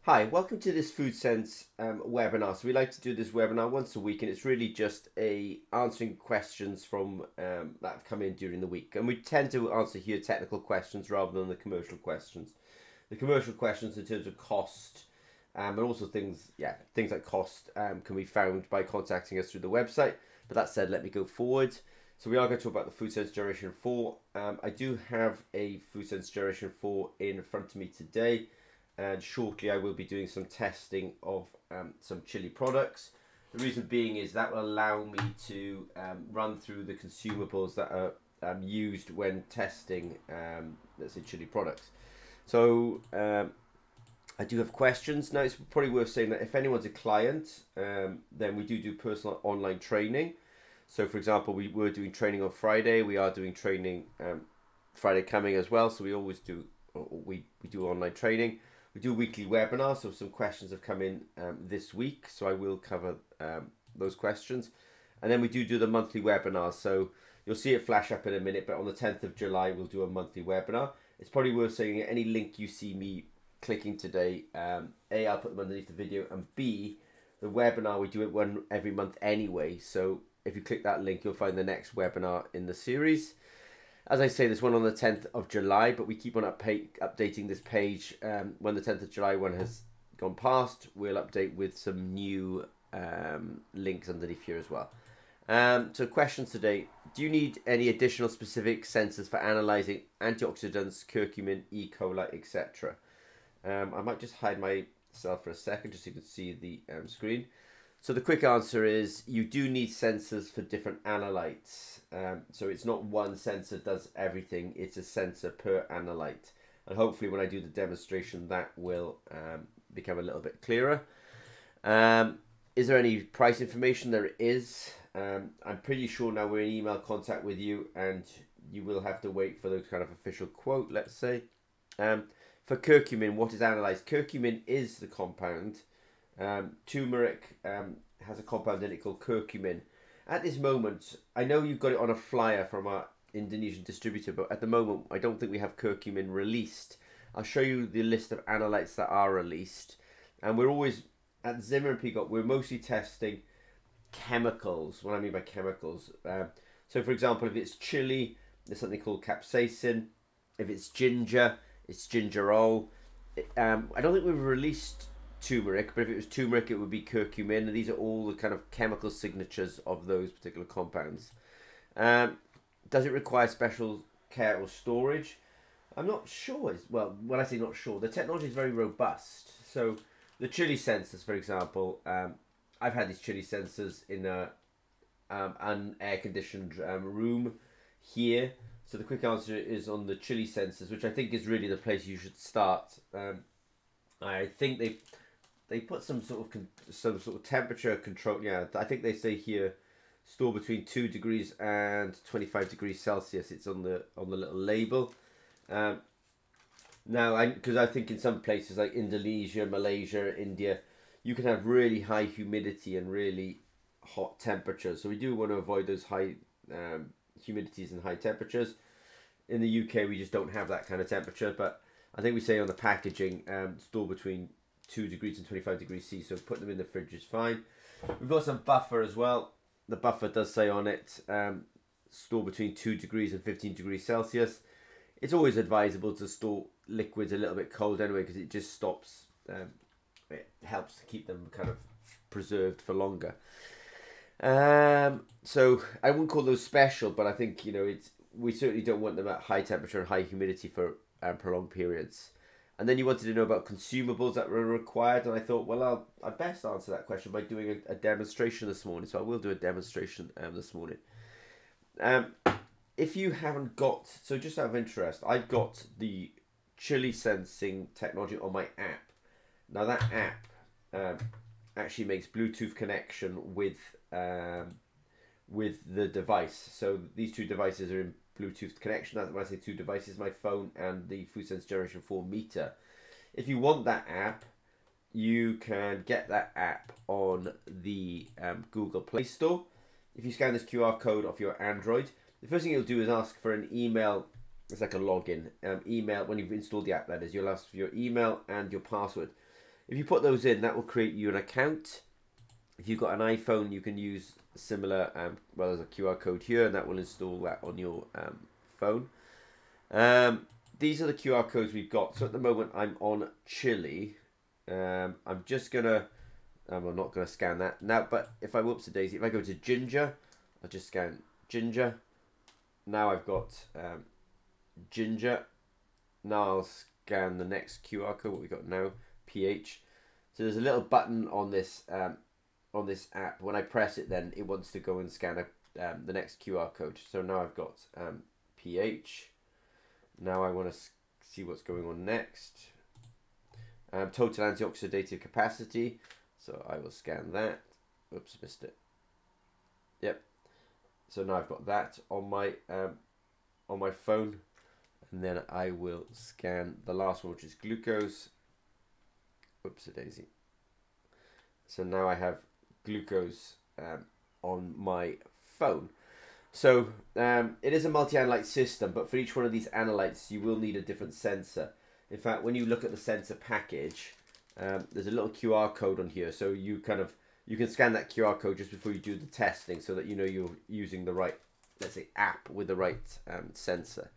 Hi, welcome to this FoodSense webinar. So we like to do this webinar once a week, and it's really just answering questions from that have come in during the week. And we tend to answer here technical questions rather than the commercial questions. The commercial questions in terms of cost, and also things like cost can be found by contacting us through the website. But that said, let me go forward. So we are going to talk about the FoodSense Generation 4. I do have a FoodSense Generation 4 in front of me today. And shortly I will be doing some testing of some chili products. The reason being is that will allow me to run through the consumables that are used when testing, let's say, chili products. So I do have questions. Now it's probably worth saying that if anyone's a client, then we do personal online training. So for example, we were doing training on Friday. We are doing training Friday coming as well. So we always do, we do online training. We do weekly webinars, so some questions have come in this week, so I will cover those questions. And then we do the monthly webinars, so you'll see it flash up in a minute, but on the 10th of July, we'll do a monthly webinar. It's probably worth saying any link you see me clicking today, A, I'll put them underneath the video, and B, the webinar, we do it one every month anyway, so if you click that link, you'll find the next webinar in the series. As I say, there's one on the 10th of July, but we keep on updating this page. When the 10th of July one has gone past, we'll update with some new links underneath here as well. So questions today. Do you need any additional specific sensors for analysing antioxidants, curcumin, E. coli, etc.? I might just hide myself for a second just so you can see the screen. So the quick answer is you do need sensors for different analytes. So it's not one sensor does everything, it's a sensor per analyte. And hopefully when I do the demonstration that will become a little bit clearer. Is there any price information? There is. I'm pretty sure now we're in email contact with you and you will have to wait for the kind of official quote, let's say. For curcumin, what is analyzed? Curcumin is the compound. Turmeric has a compound in it called curcumin. At this moment, I know you've got it on a flyer from our Indonesian distributor, but at the moment, I don't think we have curcumin released. I'll show you the list of analytes that are released. And we're always, at Zimmer and Peacock, we're mostly testing chemicals. What I mean by chemicals. So for example, if it's chili, there's something called capsaicin. If it's ginger, it's gingerol. I don't think we've released turmeric, but if it was turmeric it would be curcumin, and these are all the kind of chemical signatures of those particular compounds. Does it require special care or storage? I'm not sure. Well, when I say not sure, the technology is very robust. So the chili sensors, for example, I've had these chili sensors in an air-conditioned room here. So the quick answer is on the chili sensors, which I think is really the place you should start. I think they put some sort of temperature control. Yeah, I think they say here store between 2 degrees and 25 degrees Celsius. It's on the little label. Now, because I think in some places like Indonesia, Malaysia, India, you can have really high humidity and really hot temperatures. So we do want to avoid those high humidities and high temperatures. In the UK, we just don't have that kind of temperature. But I think we say on the packaging, store between 2 degrees and 25 degrees C, so put them in the fridge is fine. We've got some buffer as well. The buffer does say on it, store between 2 degrees and 15 degrees Celsius. It's always advisable to store liquids a little bit cold anyway, because it just stops, it helps to keep them kind of preserved for longer. So I wouldn't call those special, but I think, we certainly don't want them at high temperature and high humidity for prolonged periods. And then you wanted to know about consumables that were required, and I thought, well, I'll best answer that question by doing a demonstration this morning. So I will do a demonstration this morning. If you haven't got, so just out of interest, I've got the chili sensing technology on my app. Now that app actually makes Bluetooth connection with the device. So these two devices are in Bluetooth connection. That's when I say two devices, my phone and the FoodSense Generation 4 meter. If you want that app, you can get that app on the Google Play Store. If you scan this QR code off your Android, the first thing it'll do is ask for an email. It's like a login email. When you've installed the app, that is, you'll ask for your email and your password. If you put those in, that will create you an account. If you've got an iPhone, you can use similar, well, there's a QR code here, and that will install that on your phone. These are the QR codes we've got. So at the moment, I'm on chili. I'm just going to, I'm not going to scan that now, but if I, whoops a daisy, if I go to ginger, I'll just scan ginger. Now I've got ginger. Now I'll scan the next QR code, what we got now, pH. So there's a little button on this app. When I press it, then it wants to go and scan the next QR code. So now I've got pH. Now I want to see what's going on next. Total antioxidative capacity. So I will scan that. Oops, missed it. Yep. So now I've got that on my phone, and then I will scan the last one, which is glucose. Oops, a daisy. So now I have glucose on my phone. So it is a multi-analyte system, but for each one of these analytes, you will need a different sensor. In fact, when you look at the sensor package, there's a little QR code on here. So you can scan that QR code just before you do the testing, so that you know you're using the right, let's say, app with the right sensor.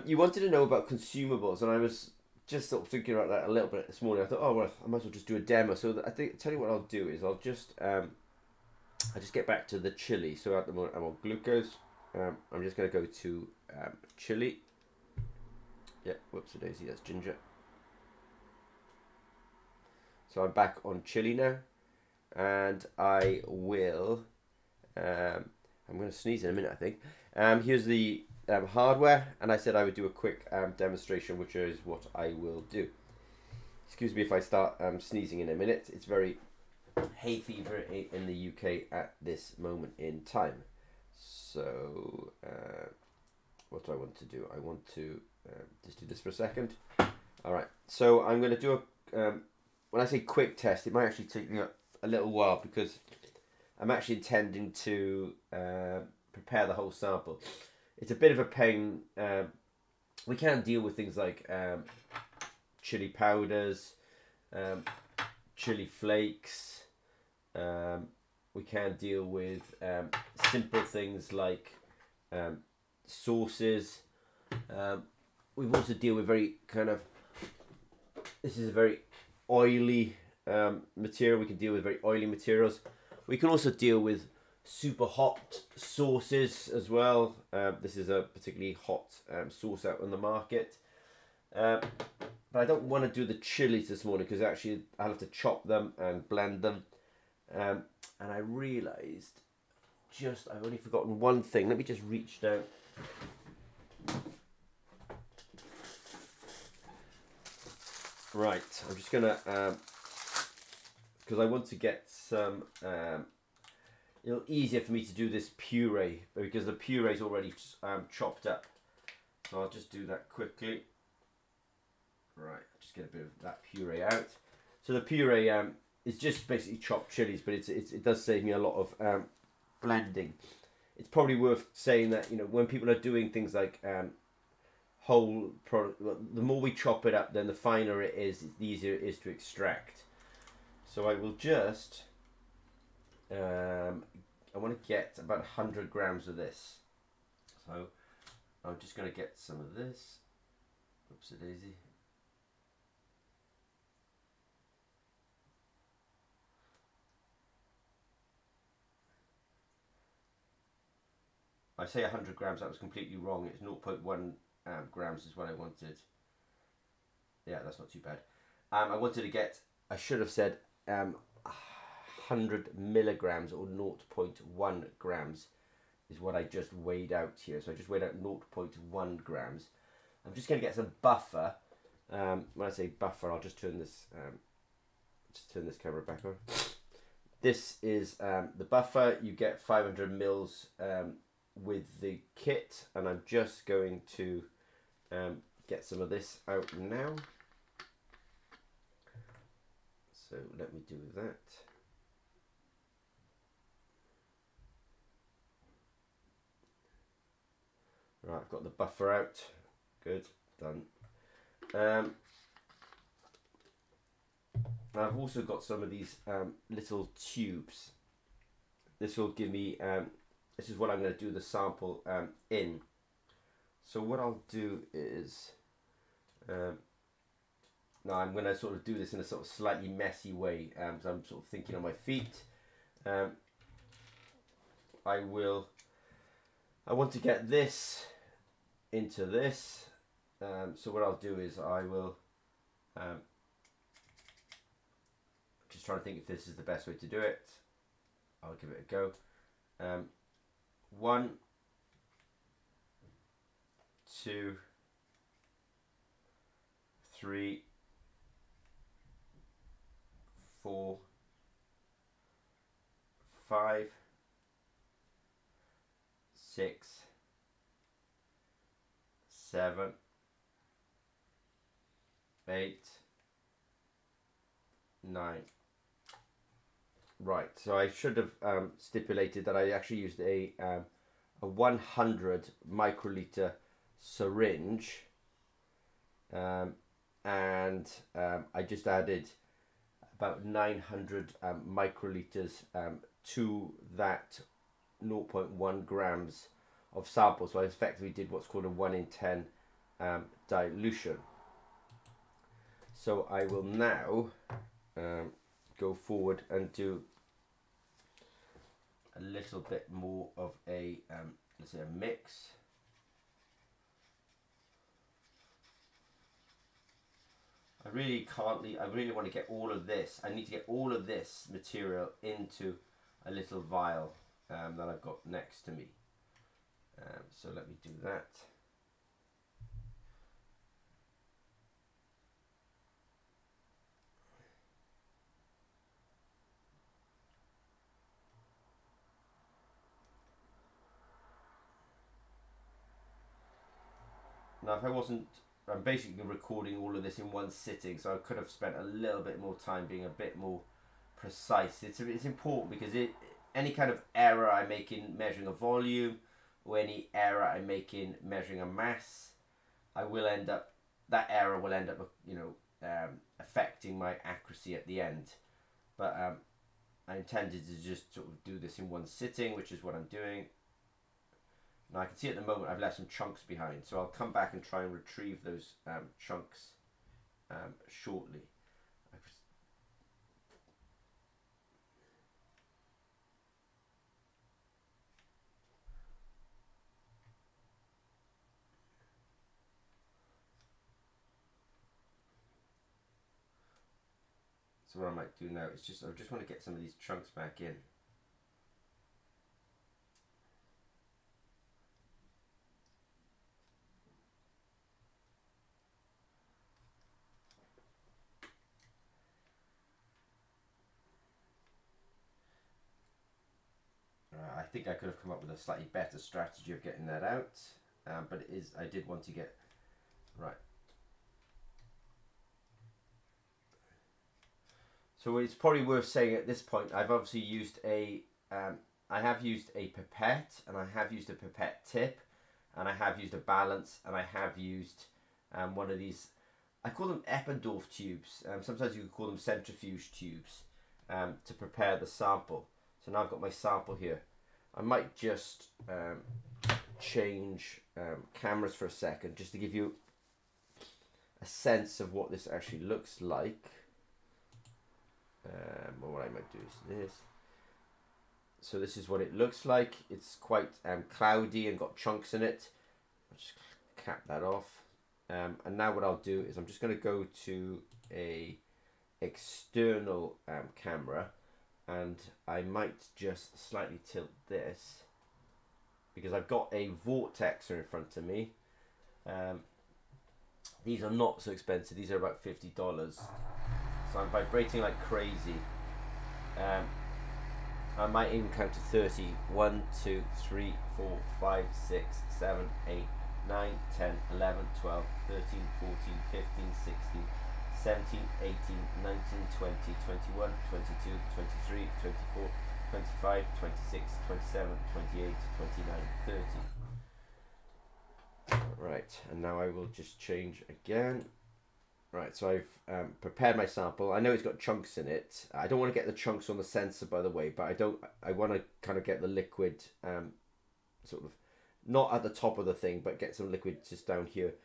You wanted to know about consumables, and I was just sort of thinking about that a little bit this morning. I thought, oh well, I might as well just do a demo. So I think, tell you what I'll do is I'll just get back to the chili. So at the moment I'm on glucose. I'm just going to go to chili. Yeah, whoops a daisy, that's ginger. So I'm back on chili now, and I will. I'm going to sneeze in a minute, I think. Here's the hardware, and I said I would do a quick demonstration, which is what I will do. Excuse me if I start sneezing in a minute. It's very hay fever in the UK at this moment in time. So what do I want to do? I want to just do this for a second. All right, so I'm going to do a when I say quick test, it might actually take me a little while, because I'm actually intending to prepare the whole sample. It's a bit of a pain. We can deal with things like chili powders, chili flakes. We can deal with simple things like sauces. We've also deal with very this is a very oily material. We can deal with very oily materials. We can also deal with super hot sauces as well. This is a particularly hot sauce out on the market. But I don't want to do the chilies this morning, because actually I'll have to chop them and blend them. And I realised I've only forgotten one thing. Let me just reach down. Right, I'm just gonna, because I want to get some, easier for me to do this puree, because the puree is already chopped up. So I'll just do that quickly. Right, just get a bit of that puree out. So the puree is just basically chopped chilies, but it does save me a lot of blending. It's probably worth saying that, when people are doing things like whole product, the more we chop it up, then the finer it is, the easier it is to extract. So I will just, I want to get about 100 grams of this. So I'm just going to get some of this. Oops a daisy. I say 100 grams, that was completely wrong. It's 0.1 grams is what I wanted. Yeah, that's not too bad. I wanted to get, I should have said 100 milligrams, or 0.1 grams is what I just weighed out here. So I just weighed out 0.1 grams. I'm just going to get some buffer. When I say buffer, I'll just turn this camera back on. This is the buffer. You get 500 mils with the kit, and I'm just going to get some of this out now. So let me do that. Right, I've got the buffer out. Good, done. And I've also got some of these little tubes. This will give me, this is what I'm going to do the sample in. So what I'll do is, now I'm going to sort of do this in a sort of slightly messy way, because I'm sort of thinking on my feet. I want to get this into this. So what I'll do is I will, just trying to think if this is the best way to do it. I'll give it a go. 1, 2, 3, 4, 5, 6, 7, 8, 9. Right, so I should have stipulated that I actually used a 100 microliter syringe, and I just added about 900 microliters to that 0.1 grams of sample. So I effectively did what's called a 1 in 10 dilution. So I will now go forward and do a little bit more of a let's say a mix. I really want to get all of this. I need to get all of this material into a little vial that I've got next to me. So let me do that. Now, if I wasn't, I'm basically recording all of this in one sitting, so I could have spent a little bit more time being a bit more precise. It's important because any kind of error I make in measuring a volume or any error I make in measuring a mass, that error will end up, affecting my accuracy at the end. But I intended to just sort of do this in one sitting, which is what I'm doing. Now I can see at the moment I've left some chunks behind, so I'll come back and try and retrieve those chunks shortly. So what I might do now is I just want to get some of these chunks back in. I think I could have come up with a slightly better strategy of getting that out, but I did want to get right. So it's probably worth saying at this point, I've obviously used I have used a pipette, and I have used a pipette tip, and I have used a balance, and I have used one of these, I call them Eppendorf tubes. Sometimes you could call them centrifuge tubes to prepare the sample. So now I've got my sample here. I might just change cameras for a second just to give you a sense of what this actually looks like. What I might do is this. So this is what it looks like. It's quite cloudy and got chunks in it. I'll just cap that off. And now what I'll do is I'm just going to go to a external camera, and I might just slightly tilt this because I've got a vortexer in front of me. These are not so expensive. These are about $50. So I'm vibrating like crazy. I might even count to 30. 1, 2, 3, 4, 5, 6, 7, 8, 9, 10, 11, 12, 13, 14, 15, 16, 17, 18, 19, 20, 21, 22, 23, 24, 25, 26, 27, 28, 29, 30. Right, and now I will just change again. Right, so I've prepared my sample. I know it's got chunks in it. I don't want to get the chunks on the sensor, by the way, but I want to kind of get the liquid sort of not at the top of the thing, but get some liquid just down here.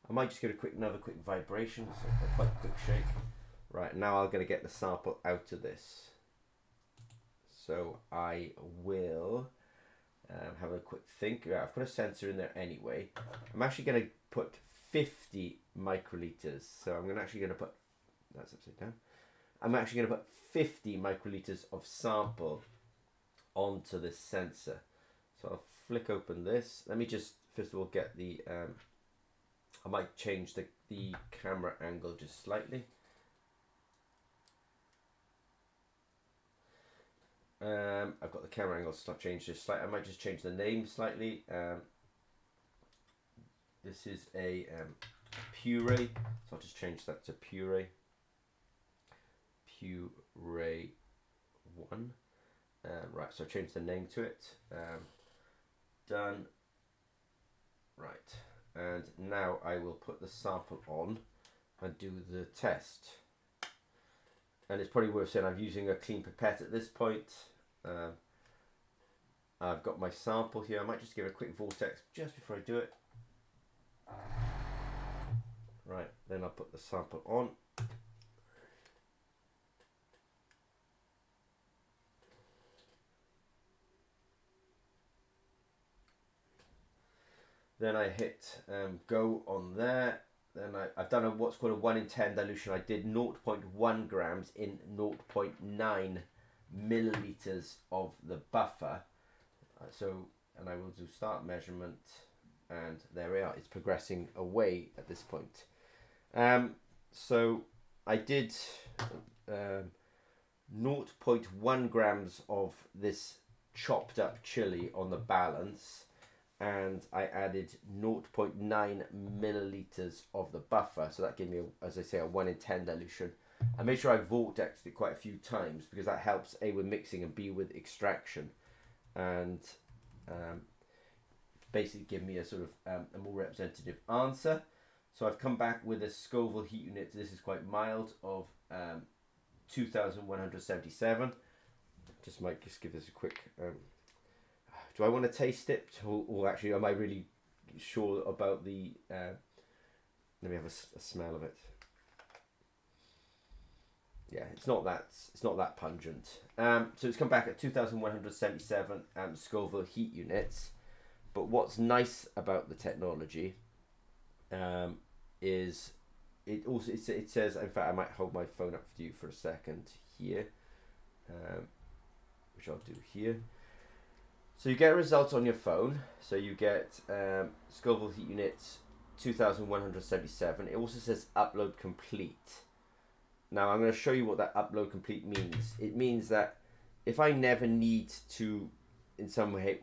I might just give it another quick vibration, so a quite quick shake. Right, now I'm going to get the sample out of this. So I will have a quick think. Yeah, I've put a sensor in there anyway. I'm actually going to put 50 microliters. So I'm actually going to put, that's upside down. I'm actually going to put 50 microliters of sample onto this sensor. So I'll flick open this. Let me just first of all get the, I might change the camera angle just slightly. I've got the camera angle changed just slightly. I might just change the name slightly. This is a puree, so I'll just change that to puree. Puree 1. Right, so I've changed the name to it. Done. Right, and now I will put the sample on and do the test. And it's probably worth saying I'm using a clean pipette at this point. I've got my sample here. I might just give it a quick vortex just before I do it. Right, then I'll put the sample on. Then I hit go on there. Then I've done what's called a 1 in 10 dilution. I did 0.1 grams in 0.9 milliliters of the buffer. And I will do start measurement, and there we are. It's progressing away at this point. So I did 0.1 grams of this chopped up chili on the balance, and I added 0.9 milliliters of the buffer. So that gave me, as I say, a 1 in 10 dilution. I made sure I vortexed it quite a few times because that helps A, with mixing, and B, with extraction. And basically give me a sort of a more representative answer. So I've come back with a Scoville heat unit. This is quite mild, of 2,177. Might give this a quick... do I want to taste it? Or actually, am I really sure about the... let me have a smell of it. Yeah, it's not that pungent. So it's come back at 2,177 Scoville heat units. But what's nice about the technology is it says, in fact, I might hold my phone up for you for a second here, which I'll do here. So you get results on your phone. So you get Scoville heat units 2,177. It also says upload complete. Now I'm going to show you what that upload complete means. It means that if I never need to, in some way,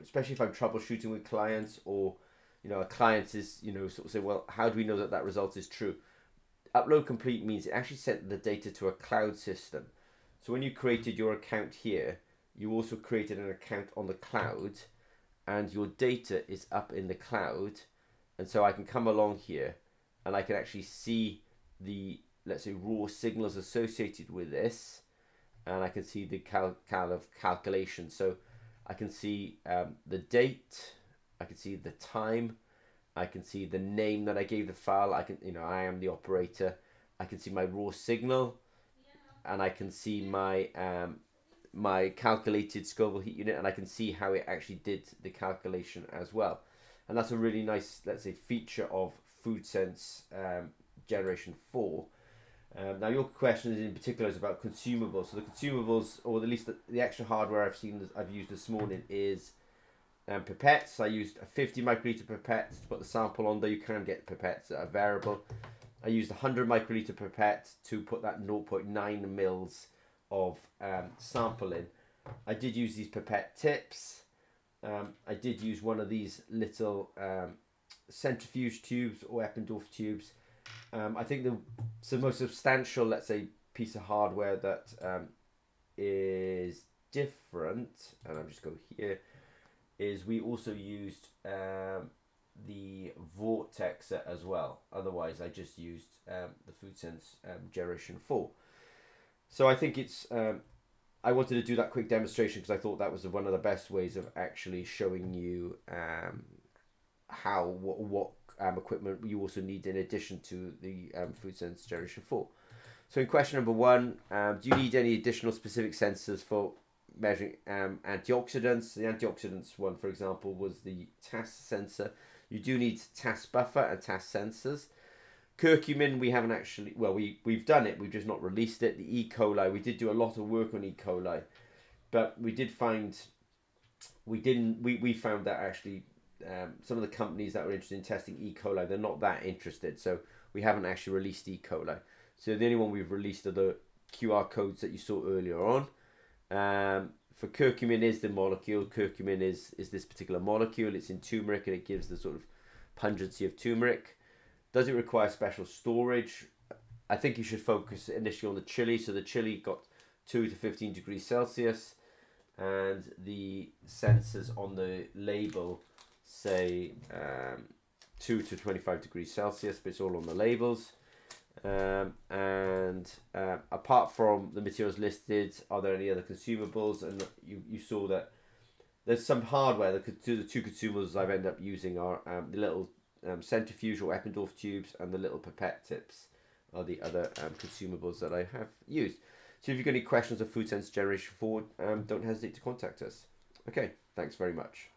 especially if I'm troubleshooting with clients, or a client is, sort of say, well, how do we know that that result is true? Upload complete means it actually sent the data to a cloud system. So when you created your account here, you also created an account on the cloud, and your data is up in the cloud. And so I can come along here and I can actually see the, let's say, raw signals associated with this, and I can see the kind of calculation. So I can see the date, I can see the time, I can see the name that I gave the file. I can, I am the operator. I can see my raw signal, and I can see my my calculated Scoville heat unit, and I can see how it actually did the calculation as well. And that's a really nice, let's say, feature of FoodSense Generation 4. Now your question is in particular is about consumables. So the consumables, or at least the extra hardware I've used this morning, is pipettes. I used a 50 microliter pipette to put the sample on there. You can get pipettes that are variable. I used a 100 microliter pipette to put that 0.9 mils of sample in. I did use these pipette tips. I did use one of these little centrifuge tubes or Eppendorf tubes. I think the most substantial, let's say, piece of hardware that is different, and I'll just go here, is we also used the vortexer as well. Otherwise, I just used the FoodSense Generation 4. So I think it's, I wanted to do that quick demonstration because I thought that was one of the best ways of actually showing you what equipment you also need in addition to the FoodSense Generation 4. So in question number 1, do you need any additional specific sensors for measuring antioxidants? The antioxidants one, for example, was the TAS sensor. You do need TAS buffer and TAS sensors. Curcumin, we haven't actually, well, we've done it, we've just not released it. The E. coli, we did do a lot of work on E. coli, but we did find, we found that actually some of the companies that were interested in testing E. coli, they're not that interested, so we haven't actually released E. coli. So the only one we've released are the QR codes that you saw earlier on. For curcumin is the molecule. Curcumin is this particular molecule. It's in turmeric and it gives the sort of pungency of turmeric. Does it require special storage? I think you should focus initially on the chili. So the chili got 2 to 15 degrees Celsius, and the sensors on the label say 2 to 25 degrees Celsius, but it's all on the labels. Apart from the materials listed, are there any other consumables? And you saw that there's some hardware. The two consumables I've ended up using are the little centrifuge or Eppendorf tubes, and the little pipette tips are the other consumables that I have used. So if you've got any questions of FoodSense Generation 4, don't hesitate to contact us. Okay, thanks very much.